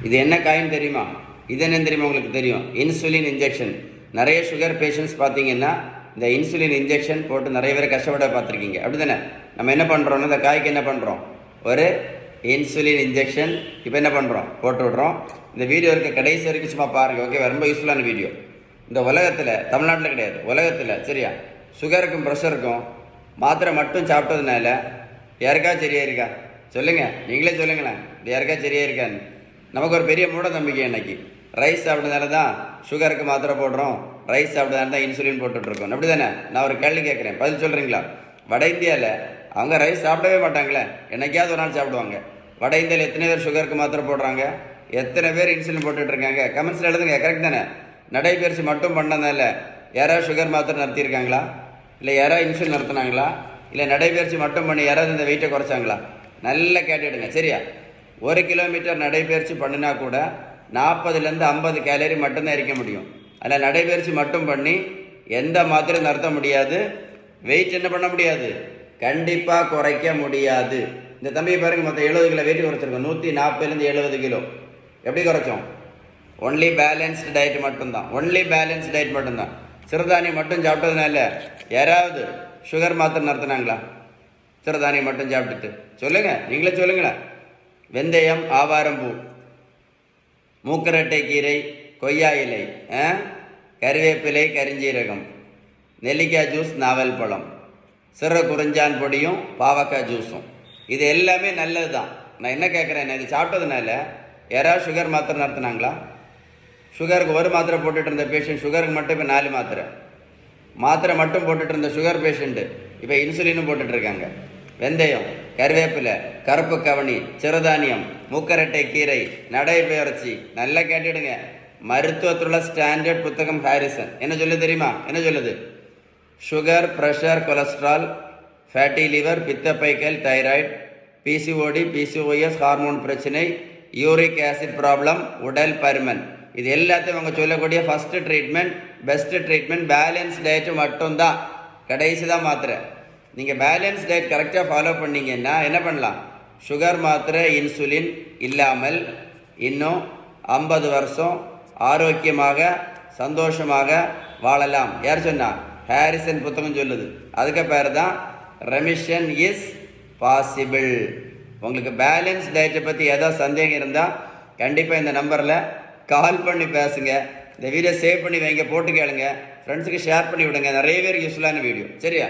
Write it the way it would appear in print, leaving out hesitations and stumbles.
இது என்ன காயின்னு தெரியுமா? இது என்னன்னு தெரியுமா? உங்களுக்கு தெரியும், இன்சுலின் இன்ஜெக்ஷன். நிறைய சுகர் பேஷண்ட்ஸ் பார்த்தீங்கன்னா இந்த இன்சுலின் இன்ஜெக்ஷன் போட்டு நிறைய பேர் கஷ்டப்பட பார்த்துருக்கீங்க, அப்படி தானே? நம்ம என்ன பண்ணுறோம்னா இந்த காய்க்கு என்ன பண்ணுறோம், ஒரு இன்சுலின் இன்ஜெக்ஷன் இப்போ என்ன பண்ணுறோம், போட்டு விட்றோம். இந்த வீடியோ இருக்க கடைசி வரைக்கும் சும்மா பாருங்கள், ஓகே? ரொம்ப யூஸ்ஃபுல்லான வீடியோ. இந்த உலகத்தில், தமிழ்நாட்டில் கிடையாது, உலகத்தில் சரியா, சுகருக்கும் ப்ரெஷருக்கும் மாத்திரை மட்டும் சாப்பிட்டதுனால யாருக்கா சரியா இருக்கா? சொல்லுங்கள், நீங்களே சொல்லுங்களேன், இது யாருக்கா சரியா இருக்கான்னு. நமக்கு ஒரு பெரிய மூட நம்பிக்கை இன்னைக்கு. ரைஸ் சாப்பிட்டதுனால தான் சுகருக்கு மாத்திரை போடுறோம், ரைஸ் சாப்பிட்டதுனால தான் இன்சுலின் போட்டுட்ருக்கோம், அப்படி தானே? நான் ஒரு கேள்வி கேட்குறேன், பதில் சொல்கிறீங்களா? வட இந்தியாவில் அவங்க ரைஸ் சாப்பிடவே மாட்டாங்களே, என்னைக்காவது ஒரு நாள் சாப்பிடுவாங்க. வட இந்தியாவில் எத்தனை பேர் சுகருக்கு மாத்திரை போடுறாங்க, எத்தனை பேர் இன்சுலின் போட்டுட்ருக்காங்க? கமெண்ட்ஸில் எழுதுங்க, கரெக்ட் தானே? நடைபயிற்சி மட்டும் பண்ணதால யாராவது சுகர் மாத்திரை நிறுத்தியிருக்காங்களா? இல்லை யாராவது இன்சுலின் நிறுத்தினாங்களா? இல்லை நடைபயிற்சி மட்டும் பண்ணி யாராவது இந்த வெயிட்டை குறைச்சாங்களா? நல்லா கேட்டுடுங்க, சரியா? 1 கிலோமீட்டர் நடைபயிற்சி பண்ணினா கூட 40லேருந்து 50 கேலரி மட்டும்தான் எரிக்க முடியும். அதில் நடைபயிற்சி மட்டும் பண்ணி எந்த மாத்திரையும் நிறுத்த முடியாது, வெயிட் என்ன பண்ண முடியாது, கண்டிப்பாக குறைக்க முடியாது. இந்த தம்பியை பாருங்கள், மொத்தம் 70 கிலோ வெயிட் குறைச்சிருக்கோம், 140லேருந்து 70 கிலோ. எப்படி குறைச்சோம்? ஒன்லி பேலன்ஸ்டு டயட் மட்டும்தான், ஒன்லி பேலன்ஸ்டு டயட் மட்டும்தான். சிறுதானியம் மட்டும் சாப்பிட்டதுனால யாராவது சுகர் மாத்திரை நடத்தினாங்களா? சிறுதானியம் மட்டும் சாப்பிட்டுட்டு சொல்லுங்கள், நீங்களே சொல்லுங்களேன். வெந்தயம், ஆவாரம்பூ, மூக்கரட்டை கீரை, கொய்யா இலை, கறிவேப்பிலை, கரிஞ்சீரகம், நெல்லிக்காய் ஜூஸ், நாவல் பழம், சிறு குறிஞ்சான் பொடியும் பாவக்காய் ஜூஸும், இது எல்லாமே நல்லது தான். நான் என்ன கேட்குறேன், இது சாப்பிட்டதுனால யாராவது சுகர் மாத்திரை நடத்தினாங்களா? சுகருக்கு ஒரு மாத்திரை போட்டுட்டு இருந்த பேஷண்ட் சுகருக்கு மட்டும் இப்போ 4 மாத்திரை மட்டும் போட்டுட்டு இருந்த சுகர் பேஷண்ட்டு இப்போ இன்சுலினும் போட்டுட்ருக்காங்க. வெந்தயம், கருவேப்பிலை, கருப்பு கவனி, சிறுதானியம், மூக்கரட்டை கீரை, நடைபயிற்சி, நல்லா கேட்டுடுங்க. மருத்துவத்துள்ள ஸ்டாண்டர்ட் புத்தகம் ஹாரிசன் என்ன சொல்லுது தெரியுமா? என்ன சொல்லுது? Sugar, pressure, cholesterol, fatty liver, பித்தப்பைக்கல், தைராய்டு, பிசிஓடி, பிசிஓஎஸ், ஹார்மோன் பிரச்சனை, யூரிக் ஆசிட் ப்ராப்ளம், உடல் பருமன், இது எல்லாத்தையும் அவங்க சொல்லக்கூடிய first treatment, best treatment balance diet மட்டும்தான். கடைசி தான் மாத்திரை. நீங்கள் பேலன்ஸ் டயட் கரெக்டாக ஃபாலோ பண்ணிங்கன்னா என்ன பண்ணலாம்? சுகர் மாத்திரை, இன்சுலின் இல்லாமல் இன்னும் 50 வருஷம் ஆரோக்கியமாக சந்தோஷமாக வாழலாம். யார் சொன்னா? ஹாரிசன் புத்தகம் சொல்லுது. அதுக்கு பேர் தான் ரெமிஷன் இஸ் பாசிபிள். உங்களுக்கு பேலன்ஸ் டயட்டை பற்றி ஏதாவது சந்தேகம் இருந்தால் கண்டிப்பாக இந்த நம்பரில் கால் பண்ணி பேசுங்க. இந்த வீடியோ சேவ் பண்ணி வைங்க, போட்டு கேளுங்க, ஃப்ரெண்ட்ஸுக்கு ஷேர் பண்ணி விடுங்க. நிறைய பேருக்கு யூஸ்ஃபுல்லான வீடியோ, சரியா?